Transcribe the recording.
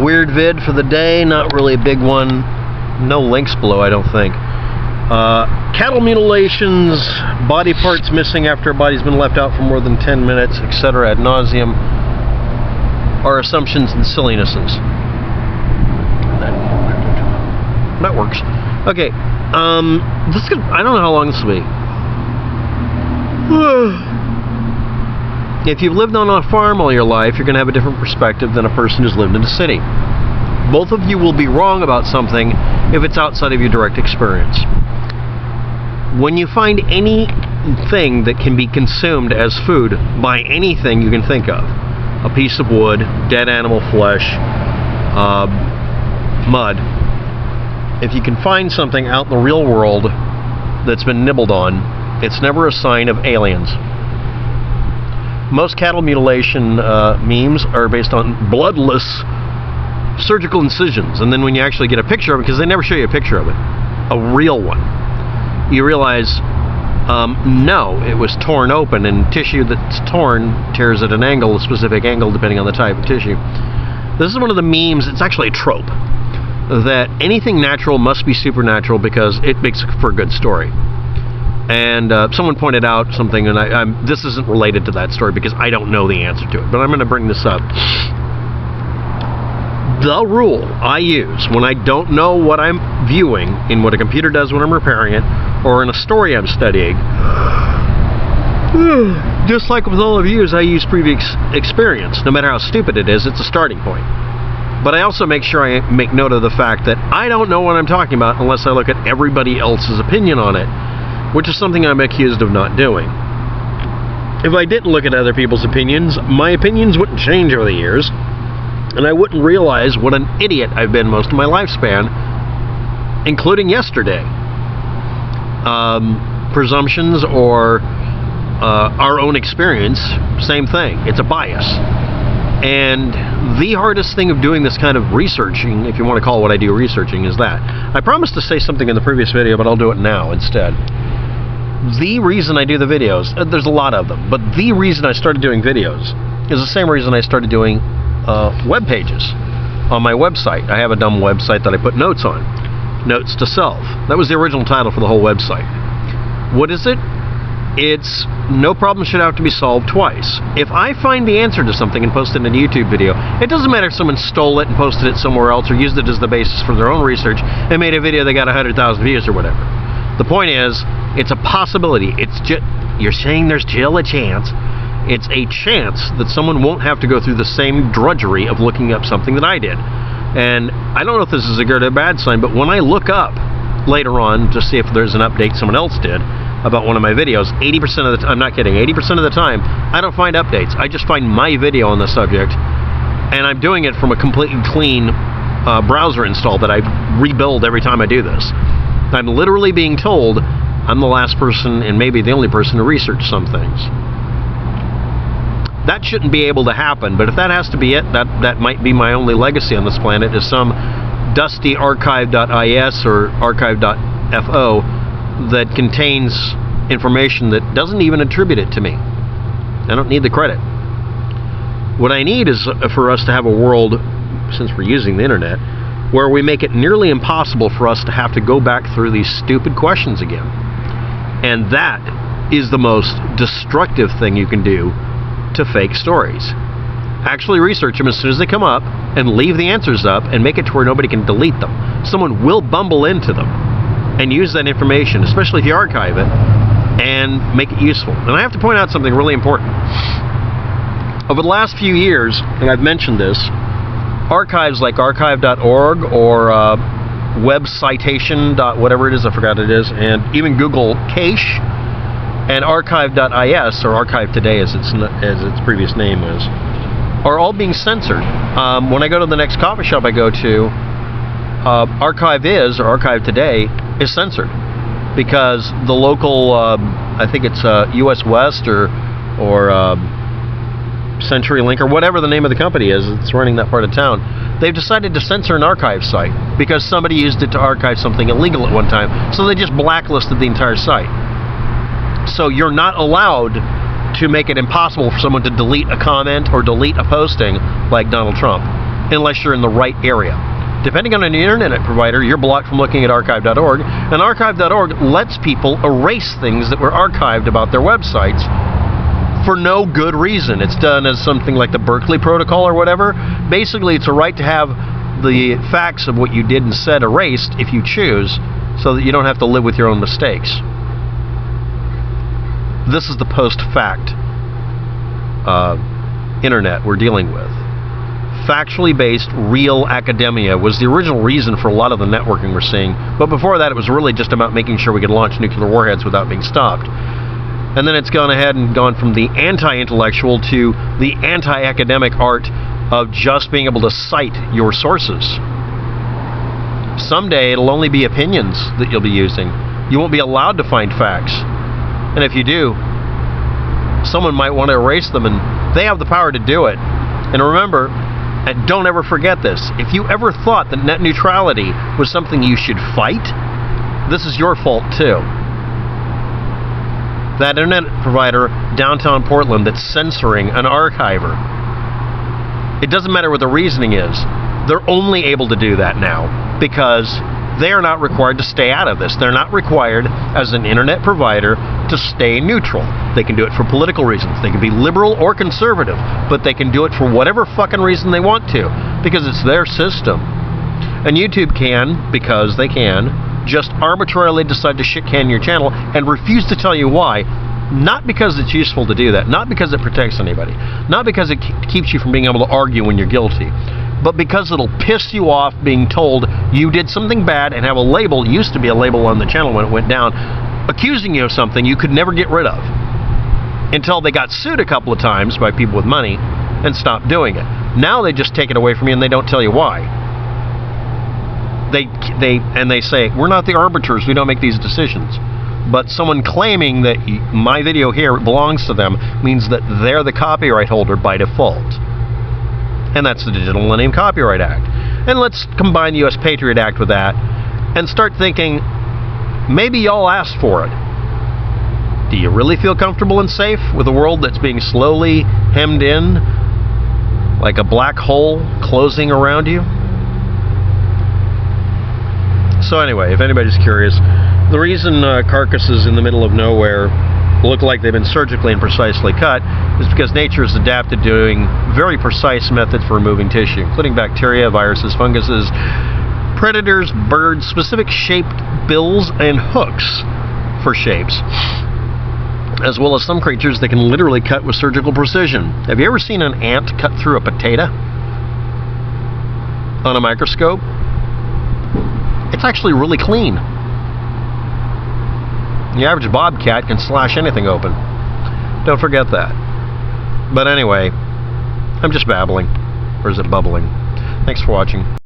Weird vid for the day, not really a big one. No links below, I don't think. Cattle mutilations, body parts missing after a body's been left out for more than 10 minutes, etc. ad nauseum, are assumptions and sillinesses. That works. Okay, I don't know how long this will be. If you've lived on a farm all your life, you're going to have a different perspective than a person who's lived in a city. Both of you will be wrong about something if it's outside of your direct experience. When you find anything that can be consumed as food by anything you can think of, a piece of wood, dead animal flesh, mud, if you can find something out in the real world that's been nibbled on, it's never a sign of aliens. Most cattle mutilation memes are based on bloodless surgical incisions, and then when you actually get a picture of it, because they never show you a picture of it, a real one, you realize, no, it was torn open, and tissue that's torn tears at an angle, a specific angle depending on the type of tissue. This is one of the memes, it's actually a trope, that anything natural must be supernatural because it makes for a good story. And someone pointed out something, and this isn't related to that story because I don't know the answer to it, but I'm going to bring this up. The rule I use when I don't know what I'm viewing in what a computer does when I'm repairing it, or in a story I'm studying, just like with all of you, is I use previous experience. No matter how stupid it is, it's a starting point. But I also make sure I make note of the fact that I don't know what I'm talking about unless I look at everybody else's opinion on it, which is something I'm accused of not doing. If I didn't look at other people's opinions, my opinions wouldn't change over the years, and I wouldn't realize what an idiot I've been most of my lifespan, including yesterday. Presumptions or our own experience, same thing. It's a bias. And the hardest thing of doing this kind of researching, if you want to call what I do researching, is that I promised to say something in the previous video, but I'll do it now instead. The reason I do the videos, there's a lot of them, but the reason I started doing videos is the same reason I started doing web pages on my website. I have a dumb website that I put notes on. Notes to Self. That was the original title for the whole website. What is it? It's no problem should have to be solved twice. If I find the answer to something and post it in a YouTube video, it doesn't matter if someone stole it and posted it somewhere else or used it as the basis for their own research and made a video that got 100,000 views or whatever. The point is, it's a possibility. It's just, you're saying there's still a chance. It's a chance that someone won't have to go through the same drudgery of looking up something that I did. And I don't know if this is a good or bad sign, but when I look up later on to see if there's an update someone else did about one of my videos, 80% of the time, I'm not kidding, 80% of the time, I don't find updates. I just find my video on the subject, and I'm doing it from a completely clean browser install that I rebuild every time I do this. I'm literally being told I'm the last person and maybe the only person to research some things. That shouldn't be able to happen, but if that has to be it, that might be my only legacy on this planet, is some dusty archive.is or archive.fo that contains information that doesn't even attribute it to me. I don't need the credit. What I need is for us to have a world, since we're using the internet, where we make it nearly impossible for us to have to go back through these stupid questions again. And that is the most destructive thing you can do to fake stories. Actually research them as soon as they come up and leave the answers up and make it to where nobody can delete them. Someone will bumble into them and use that information, especially if you archive it, and make it useful. And I have to point out something really important. Over the last few years, and I've mentioned this, archives like archive.org or webcitation.whatever it is, I forgot it is, and even Google Cache and archive.is, or Archive Today as its previous name is, are all being censored. When I go to the next coffee shop I go to, Archive or Archive Today is censored because the local, I think it's US West or CenturyLink or whatever the name of the company is that's running that part of town, they've decided to censor an archive site because somebody used it to archive something illegal at one time, so they just blacklisted the entire site. So you're not allowed to make it impossible for someone to delete a comment or delete a posting like Donald Trump. unless you're in the right area. Depending on an internet provider, you're blocked from looking at archive.org, and archive.org lets people erase things that were archived about their websites for no good reason. It's done as something like the Berkeley Protocol or whatever. Basically, it's a right to have the facts of what you did and said erased if you choose, so that you don't have to live with your own mistakes. This is the post-fact internet we're dealing with. Factually based, real academia was the original reason for a lot of the networking we're seeing, but before that it was really just about making sure we could launch nuclear warheads without being stopped. And then it's gone ahead and gone from the anti-intellectual to the anti-academic art of just being able to cite your sources. Someday it'll only be opinions that you'll be using. You won't be allowed to find facts. And if you do, someone might want to erase them, and they have the power to do it. And remember, and don't ever forget this, if you ever thought that net neutrality was something you should fight, this is your fault too. That internet provider downtown Portland that's censoring an archiver, it doesn't matter what the reasoning is, they're only able to do that now because they are not required to stay out of this. They're not required as an internet provider to stay neutral. They can do it for political reasons. They can be liberal or conservative, but they can do it for whatever fucking reason they want to, because it's their system. And YouTube can, because they can, just arbitrarily decide to shit-can your channel and refuse to tell you why. Not because it's useful to do that, not because it protects anybody, not because it keeps you from being able to argue when you're guilty, but because it'll piss you off being told you did something bad and have a label, used to be a label on the channel when it went down, accusing you of something you could never get rid of. Until they got sued a couple of times by people with money and stopped doing it. Now they just take it away from you and they don't tell you why. They say, we're not the arbiters, we don't make these decisions. But someone claiming that my video here belongs to them means that they're the copyright holder by default. And that's the Digital Millennium Copyright Act. And let's combine the U.S. Patriot Act with that and start thinking, maybe y'all asked for it. Do you really feel comfortable and safe with a world that's being slowly hemmed in like a black hole closing around you? So anyway, if anybody's curious, the reason carcasses in the middle of nowhere look like they've been surgically and precisely cut is because nature has adapted doing very precise methods for removing tissue, including bacteria, viruses, funguses, predators, birds, specific shaped bills and hooks for shapes, as well as some creatures that can literally cut with surgical precision. Have you ever seen an ant cut through a potato on a microscope? It's actually really clean. The average bobcat can slash anything open. Don't forget that. But anyway, I'm just babbling. Or is it bubbling? Thanks for watching.